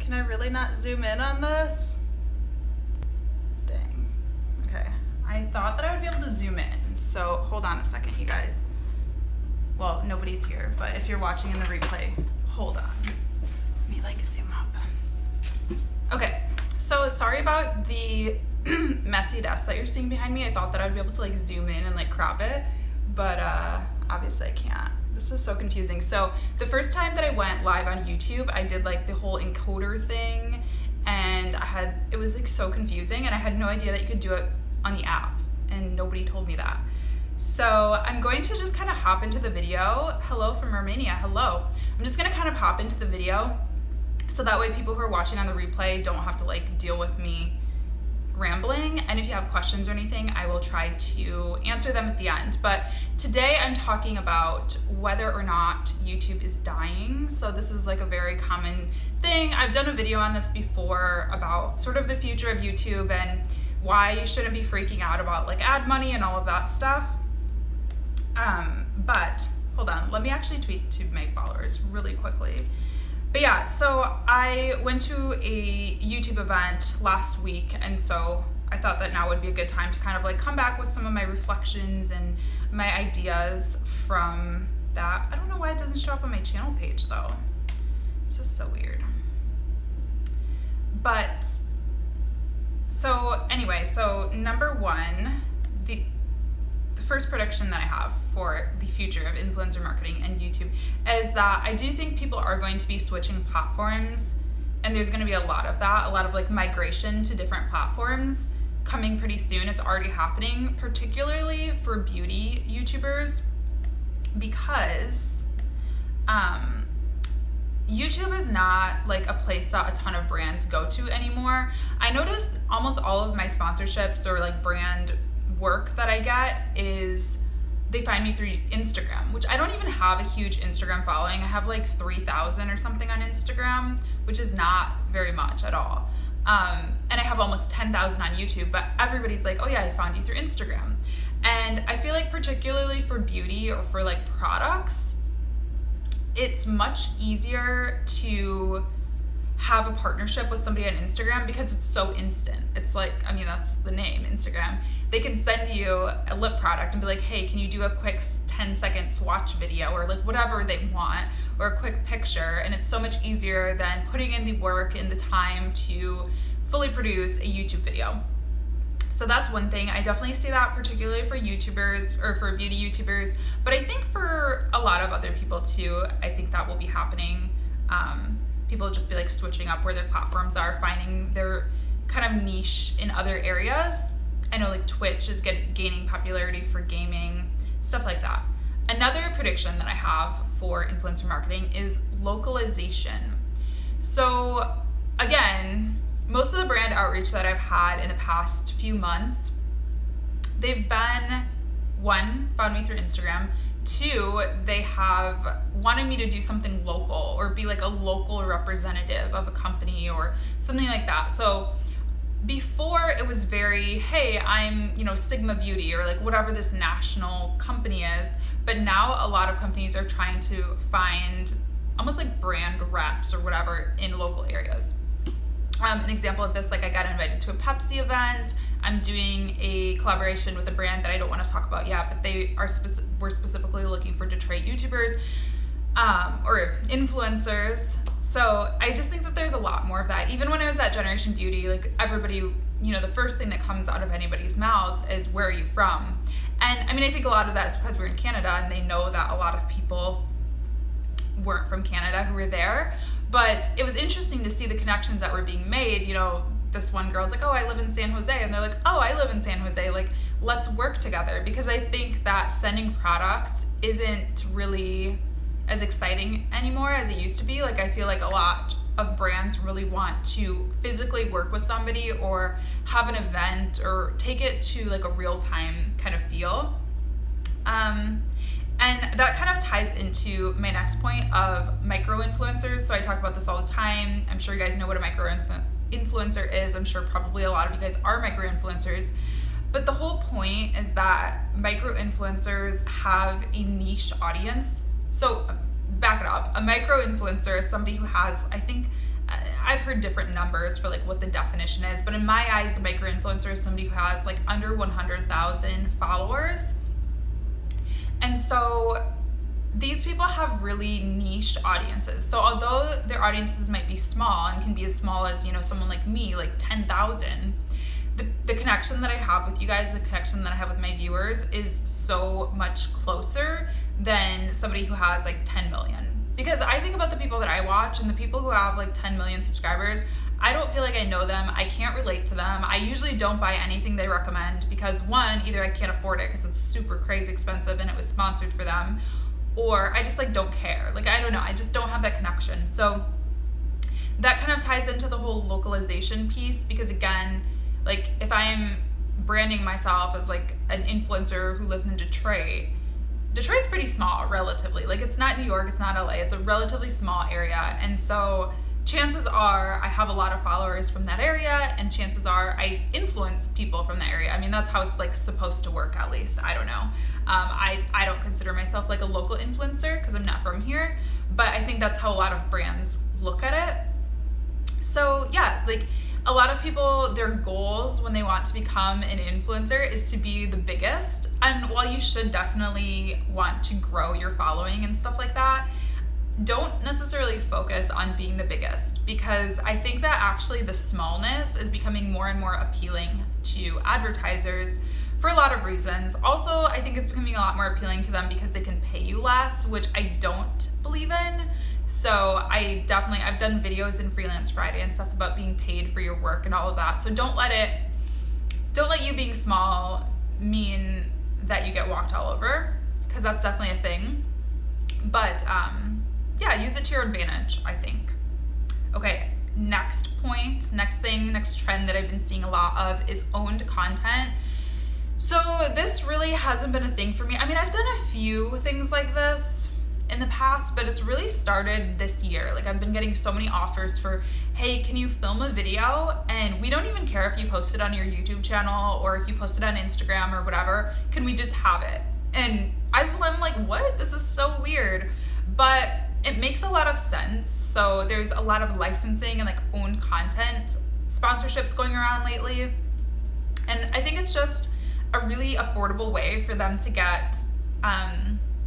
Can I really not zoom in on this? Dang. Okay. I thought that I would be able to zoom in. So hold on a second, you guys. Well, nobody's here, but if you're watching in the replay, hold on. Let me like zoom up. Okay. So sorry about the messy desk that you're seeing behind me. I thought that I'd be able to like zoom in and like crop it, but obviously I can't. This is so confusing. So the first time that I went live on YouTube, I did like the whole encoder thing, and it was like so confusing, and I had no idea that you could do it on the app, and nobody told me that. So I'm going to just kind of hop into the video. Hello from Romania, hello. I'm just gonna kind of hop into the video so that way people who are watching on the replay don't have to like deal with me rambling, and if you have questions or anything, I will try to answer them at the end. But today I'm talking about whether or not YouTube is dying. So this is like a very common thing. I've done a video on this before about sort of the future of YouTube and why you shouldn't be freaking out about like ad money and all of that stuff. But hold on, let me actually tweet to my followers really quickly. But yeah, so I went to a YouTube event last week, and so I thought that now would be a good time to kind of like come back with some of my reflections and my ideas from that. I don't know why it doesn't show up on my channel page though. It's just so weird. But so anyway, so number one, the first prediction that I have for the future of influencer marketing and YouTube is that I do think people are going to be switching platforms, and there's going to be a lot of that, a lot of like migration to different platforms coming pretty soon. It's already happening, particularly for beauty YouTubers, because YouTube is not like a place that a ton of brands go to anymore. I notice almost all of my sponsorships or like brand work that I get is they find me through Instagram, which I don't even have a huge Instagram following. I have like 3,000 or something on Instagram, which is not very much at all. And I have almost 10,000 on YouTube, but everybody's like, oh yeah, I found you through Instagram. And I feel like particularly for beauty or for like products, it's much easier to have a partnership with somebody on Instagram because it's so instant. It's like, I mean, that's the name, Instagram. They can send you a lip product and be like, hey, can you do a quick 10-second swatch video, or like whatever they want, or a quick picture. And it's so much easier than putting in the work and the time to fully produce a YouTube video. So that's one thing. I definitely see that particularly for YouTubers or for beauty YouTubers, but I think for a lot of other people too, I think that will be happening. People just be like switching up where their platforms are, finding their kind of niche in other areas. I know like Twitch is gaining popularity for gaming, stuff like that. Another prediction that I have for influencer marketing is localization. So again, most of the brand outreach that I've had in the past few months, they've been, one, found me through Instagram. Two, they have wanted me to do something local or be like a local representative of a company or something like that. So before it was very, hey, I'm, Sigma Beauty or like whatever this national company is. But now a lot of companies are trying to find almost like brand reps or whatever in local areas. An example of this, like I got invited to a Pepsi event. I'm doing a collaboration with a brand that I don't want to talk about yet, but they are we're specifically looking for Detroit YouTubers or influencers. So I just think that there's a lot more of that. Even when I was at Generation Beauty, like everybody, the first thing that comes out of anybody's mouth is, where are you from? And I mean, I think a lot of that is because we're in Canada and they know that a lot of people weren't from Canada who were there. But it was interesting to see the connections that were being made. This one girl's like, oh, I live in San Jose. And they're like, oh, I live in San Jose. Like, let's work together. Because I think that sending products isn't really as exciting anymore as it used to be. Like, I feel like a lot of brands really want to physically work with somebody or have an event or take it to like a real-time kind of feel. And that kind of ties into my next point of micro-influencers. So I talk about this all the time. I'm sure you guys know what a micro-influencer is. I'm sure probably a lot of you guys are micro-influencers. But the whole point is that micro-influencers have a niche audience. So back it up. A micro-influencer is somebody who has, I think, I've heard different numbers for like what the definition is, but in my eyes, a micro influencer is somebody who has like under 100,000 followers. And so these people have really niche audiences. So although their audiences might be small and can be as small as, you know, someone like me, like 10,000, the connection that I have with you guys, the connection that I have with my viewers is so much closer than somebody who has like 10 million. Because I think about the people that I watch and the people who have like 10 million subscribers, I don't feel like I know them. I can't relate to them. I usually don't buy anything they recommend because one, either I can't afford it because it's super crazy expensive and it was sponsored for them, or I just like don't care. Like, I don't know, I just don't have that connection. So that kind of ties into the whole localization piece, because again, like if I'm branding myself as like an influencer who lives in Detroit, Detroit's pretty small relatively. Like, it's not New York, it's not LA, it's a relatively small area. And so chances are I have a lot of followers from that area, and chances are I influence people from the area. I mean, that's how it's like supposed to work, at least. I don't know. I don't consider myself like a local influencer because I'm not from here, but I think that's how a lot of brands look at it. So yeah, like a lot of people, their goals when they want to become an influencer is to be the biggest. And while you should definitely want to grow your following and stuff like that, don't necessarily focus on being the biggest, because I think that actually the smallness is becoming more and more appealing to advertisers for a lot of reasons. Also, I think it's becoming a lot more appealing to them because they can pay you less, which I don't believe in. So I've done videos in Freelance Friday and stuff about being paid for your work and all of that. So don't let you being small mean that you get walked all over, because that's definitely a thing. But yeah, use it to your advantage, I think. Okay, next point, next trend that I've been seeing a lot of is owned content. So this really hasn't been a thing for me. I mean, I've done a few things like this in the past, but it's really started this year. Like, I've been getting so many offers for, hey, can you film a video? And we don't even care if you post it on your YouTube channel or if you post it on Instagram or whatever. Can we just have it? And I'm like, what? This is so weird. But it makes a lot of sense. So there's a lot of licensing and like owned content sponsorships going around lately. And I think it's just a really affordable way for them to get,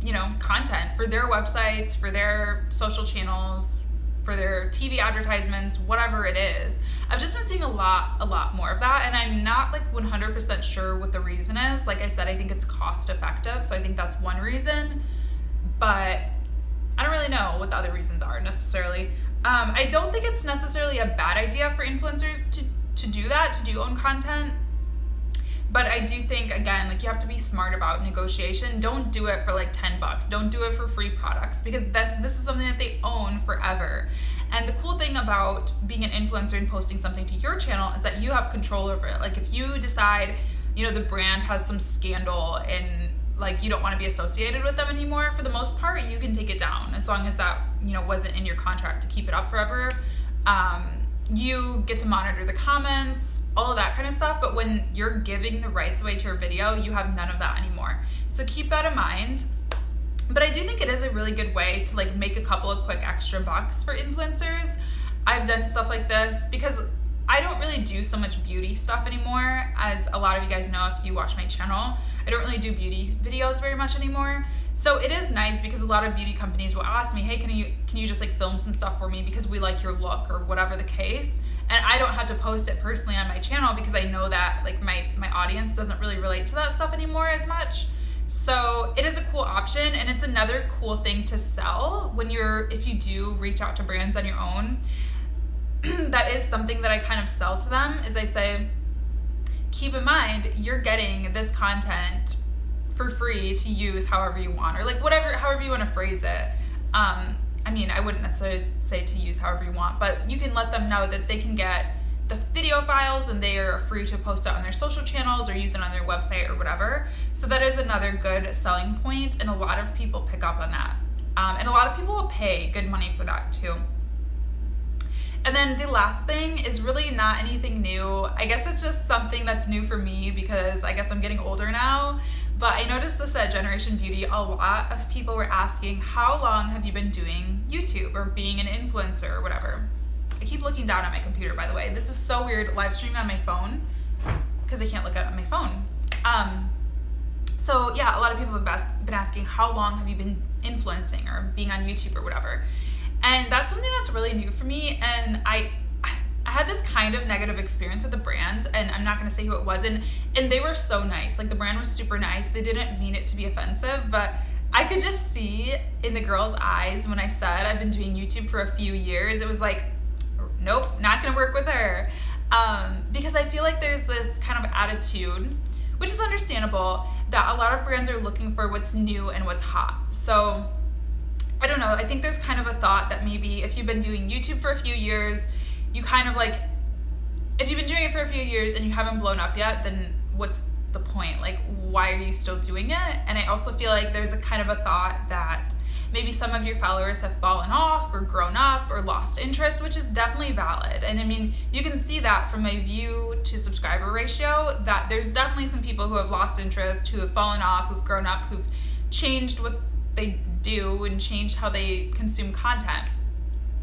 you know, content for their websites, for their social channels, for their TV advertisements, whatever it is. I've just been seeing a lot more of that, and I'm not like 100% sure what the reason is. Like I said, I think it's cost effective, so I think that's one reason, but I don't really know what the other reasons are necessarily. I don't think it's necessarily a bad idea for influencers to do that, to do own content. But I do think, again, like you have to be smart about negotiation. Don't do it for like 10 bucks. Don't do it for free products, because this is something that they own forever. And the cool thing about being an influencer and posting something to your channel is that you have control over it. Like if you decide, you know, the brand has some scandal and like you don't want to be associated with them anymore, for the most part, you can take it down as long as that, you know, wasn't in your contract to keep it up forever. You get to monitor the comments, all of that kind of stuff, but when you're giving the rights away to your video, you have none of that anymore. So keep that in mind. But I do think it is a really good way to like make a couple of quick extra bucks for influencers. I've done stuff like this because I don't really do so much beauty stuff anymore. As a lot of you guys know, if you watch my channel, I don't really do beauty videos very much anymore. So it is nice because a lot of beauty companies will ask me, hey, can you just like film some stuff for me because we like your look or whatever the case. And I don't have to post it personally on my channel because I know that like my audience doesn't really relate to that stuff anymore as much. So it is a cool option, and it's another cool thing to sell if you do reach out to brands on your own. That is something that I kind of sell to them, is I say, keep in mind, you're getting this content for free to use however you want, or like however you want to phrase it. I mean, I wouldn't necessarily say to use however you want, but you can let them know that they can get the video files and they are free to post it on their social channels or use it on their website or whatever. So that is another good selling point, and a lot of people pick up on that. And a lot of people will pay good money for that too. And then the last thing is really not anything new. I guess it's just something that's new for me because I guess I'm getting older now. But I noticed this at Generation Beauty, a lot of people were asking, how long have you been doing YouTube or being an influencer or whatever? I keep looking down at my computer, by the way. This is so weird, live streaming on my phone, because I can't look at it on my phone. So yeah, a lot of people have been asking, how long have you been influencing or being on YouTube or whatever? And that's something that's really new for me. And I had this kind of negative experience with the brand, and I'm not gonna say who it was, and they were so nice. Like, the brand was super nice. They didn't mean it to be offensive, but I could just see in the girl's eyes when I said I've been doing YouTube for a few years, it was like, nope, not gonna work with her. Because I feel like there's this kind of attitude, which is understandable, that a lot of brands are looking for what's new and what's hot. So I don't know, I think there's kind of a thought that maybe if you've been doing YouTube for a few years, you kind of like, if you've been doing it for a few years and you haven't blown up yet, then what's the point? Like, why are you still doing it? And I also feel like there's a kind of a thought that maybe some of your followers have fallen off or grown up or lost interest, which is definitely valid. And I mean, you can see that from my view to subscriber ratio, that there's definitely some people who have lost interest, who have fallen off, who've grown up, who've changed what they do and changed how they consume content.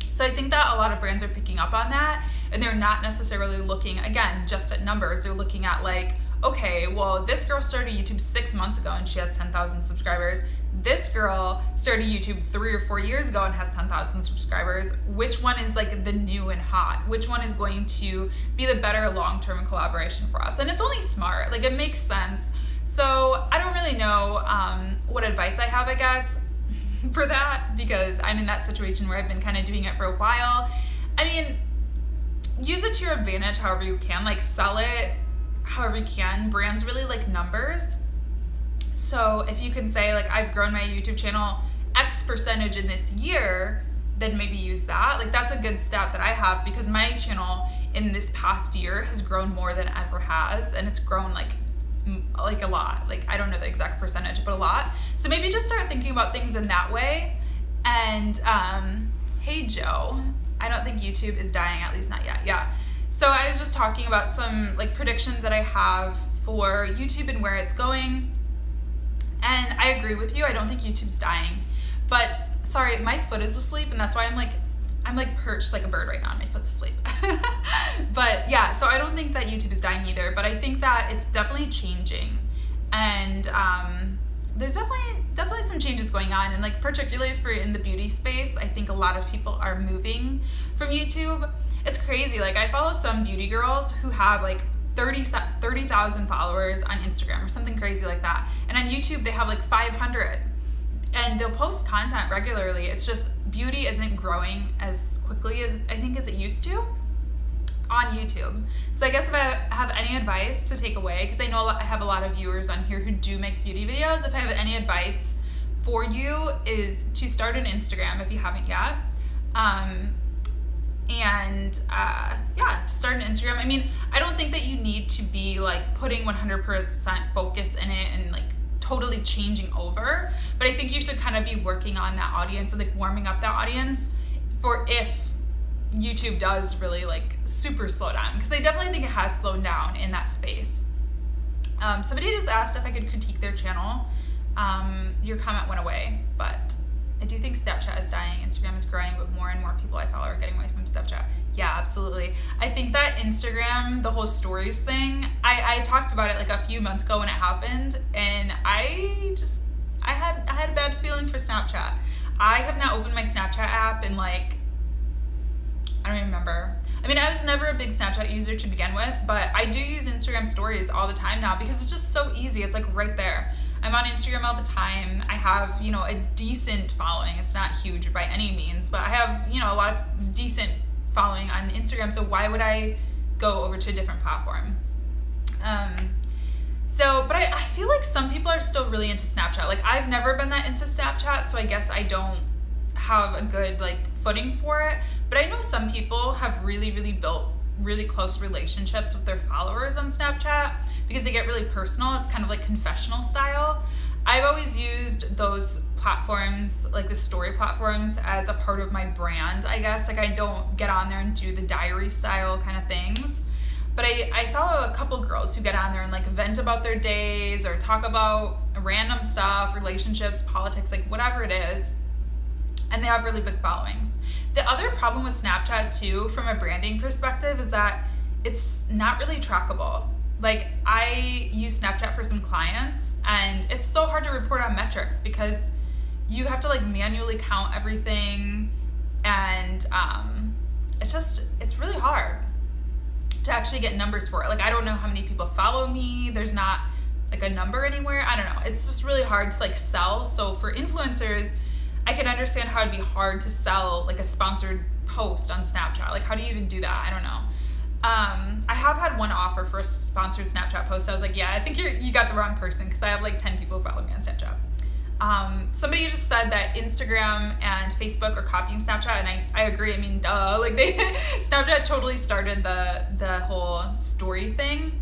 So I think that a lot of brands are picking up on that, and they're not necessarily looking, again, just at numbers. They're looking at like, okay, well, this girl started YouTube 6 months ago and she has 10,000 subscribers. This girl started YouTube 3 or 4 years ago and has 10,000 subscribers. Which one is like the new and hot? Which one is going to be the better long-term collaboration for us? And it's only smart, like, it makes sense. So I don't really know what advice I have, I guess, for that, because I'm in that situation where I've been kind of doing it for a while. I mean, use it to your advantage however you can, like, sell it however you can. Brands really like numbers. So if you can say, like, I've grown my YouTube channel X percentage in this year, then maybe use that. Like, that's a good stat that I have, because my channel in this past year has grown more than it ever has, and it's grown like a lot. Like, I don't know the exact percentage, but a lot. So maybe just start thinking about things in that way. And hey Joe, I don't think YouTube is dying, at least not yet. Yeah. So I was just talking about some like predictions that I have for YouTube and where it's going. And I agree with you, I don't think YouTube's dying. But sorry, my foot is asleep, and that's why I'm like perched like a bird right now, and my foot's asleep. But yeah, so I don't think that YouTube is dying either, but I think that it's definitely changing. And there's definitely some changes going on, and like particularly for in the beauty space, I think a lot of people are moving from YouTube. It's crazy, like I follow some beauty girls who have like 30,000 followers on Instagram or something crazy like that, and on YouTube they have like 500, and they'll post content regularly. It's just beauty isn't growing as quickly as I think as it used to on YouTube. So I guess if I have any advice to take away, because I know I have a lot of viewers on here who do make beauty videos, if I have any advice for you is to start an Instagram if you haven't yet. Yeah, to start an Instagram. I mean, I don't think that you need to be like putting 100% focus in it and like totally changing over, but I think you should kind of be working on that audience and like warming up that audience for if YouTube does really like super slow down, because I definitely think it has slowed down in that space. Somebody just asked if I could critique their channel. Your comment went away, but I do think Snapchat is dying, Instagram is growing, but more and more people I follow are getting away from Snapchat. Yeah, absolutely. I think that Instagram, the whole stories thing, I talked about it like a few months ago when it happened, and I had a bad feeling for Snapchat. I have not opened my Snapchat app in like, I don't even remember. I mean, I was never a big Snapchat user to begin with, but I do use Instagram stories all the time now because it's just so easy. It's like right there. I'm on Instagram all the time. I have, you know, a decent following. It's not huge by any means, but I have, you know, a lot of decent following on Instagram. So why would I go over to a different platform? But I feel like some people are still really into Snapchat. Like I've never been that into Snapchat, so I guess I don't have a good like footing for it. But I know some people have really built really close relationships with their followers on Snapchat because they get really personal. It's kind of like confessional style. I've always used those platforms, like the story platforms, as a part of my brand, I guess. Like I don't get on there and do the diary style kind of things. But I follow a couple girls who get on there and like vent about their days or talk about random stuff, relationships, politics, like whatever it is. And they have really big followings. The other problem with Snapchat too, from a branding perspective, is that it's not really trackable. Like, I use Snapchat for some clients, and it's so hard to report on metrics because you have to like manually count everything, and it's really hard to actually get numbers for it. Like, I don't know how many people follow me. There's not like a number anywhere. I don't know. It's just really hard to like sell. So for influencers, I can understand how it'd be hard to sell like a sponsored post on Snapchat. Like, how do you even do that? I don't know. I have had one offer for a sponsored Snapchat post. I was like, yeah, I think you got the wrong person, because I have like 10 people follow me on Snapchat. Somebody just said that Instagram and Facebook are copying Snapchat, and I agree. I mean, duh, like Snapchat totally started the whole story thing.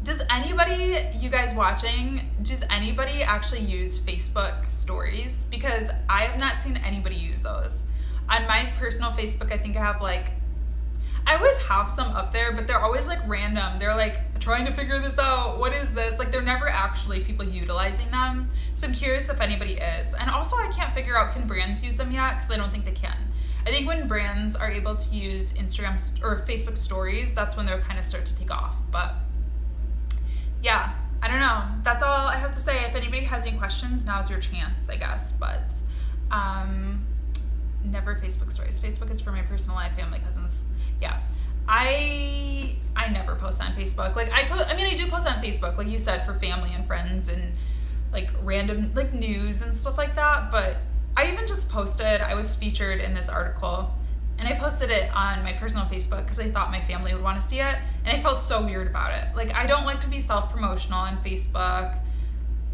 Does anybody, you guys watching, does anybody actually use Facebook stories? Because I have not seen anybody use those. On my personal Facebook, I think I have like, I always have some up there, but they're always like random. They're like trying to figure this out. What is this? Like, they're never actually people utilizing them. So I'm curious if anybody is. And also, I can't figure out, can brands use them yet? Because I don't think they can. I think when brands are able to use Instagram or Facebook stories, that's when they'll kind of start to take off. But yeah, I don't know. That's all I have to say. If anybody has any questions, now's your chance, I guess. But never Facebook stories. Facebook is for my personal life, family, cousins. Yeah, I never post on Facebook. Like, I mean, I do post on Facebook, like you said, for family and friends and like random like news and stuff like that. But I even just posted, I was featured in this article, and I posted it on my personal Facebook because I thought my family would want to see it, and I felt so weird about it. Like, I don't like to be self-promotional on Facebook.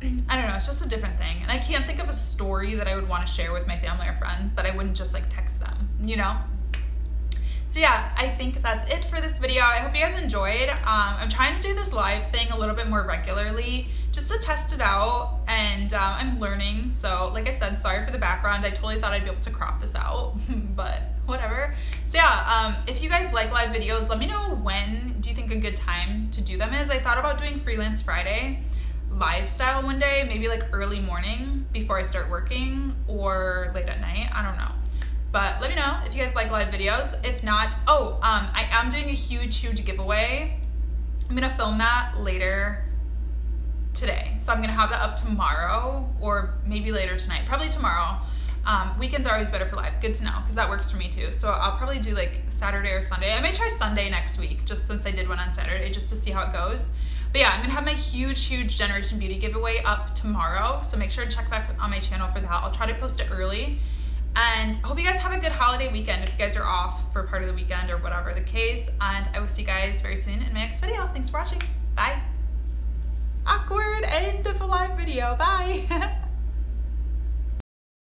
I don't know, it's just a different thing. And I can't think of a story that I would want to share with my family or friends that I wouldn't just like text them, you know? So yeah, I think that's it for this video. I hope you guys enjoyed. I'm trying to do this live thing a little bit more regularly just to test it out, and I'm learning. So like I said, sorry for the background. I totally thought I'd be able to crop this out, but whatever. So yeah, if you guys like live videos, let me know when do you think a good time to do them is. I thought about doing Freelance Friday live style one day, maybe like early morning before I start working, or late at night, I don't know. But let me know if you guys like live videos. If not, I am doing a huge giveaway. I'm gonna film that later today. So I'm gonna have that up tomorrow, or maybe later tonight, probably tomorrow. Weekends are always better for live. Good to know, because that works for me too. So I'll probably do like Saturday or Sunday. I may try Sunday next week, just since I did one on Saturday, just to see how it goes. But yeah, I'm gonna have my huge Generation Beauty giveaway up tomorrow. So make sure to check back on my channel for that. I'll try to post it early. And I hope you guys have a good holiday weekend if you guys are off for part of the weekend or whatever the case. And I will see you guys very soon in my next video. Thanks for watching. Bye. Awkward end of a live video. Bye.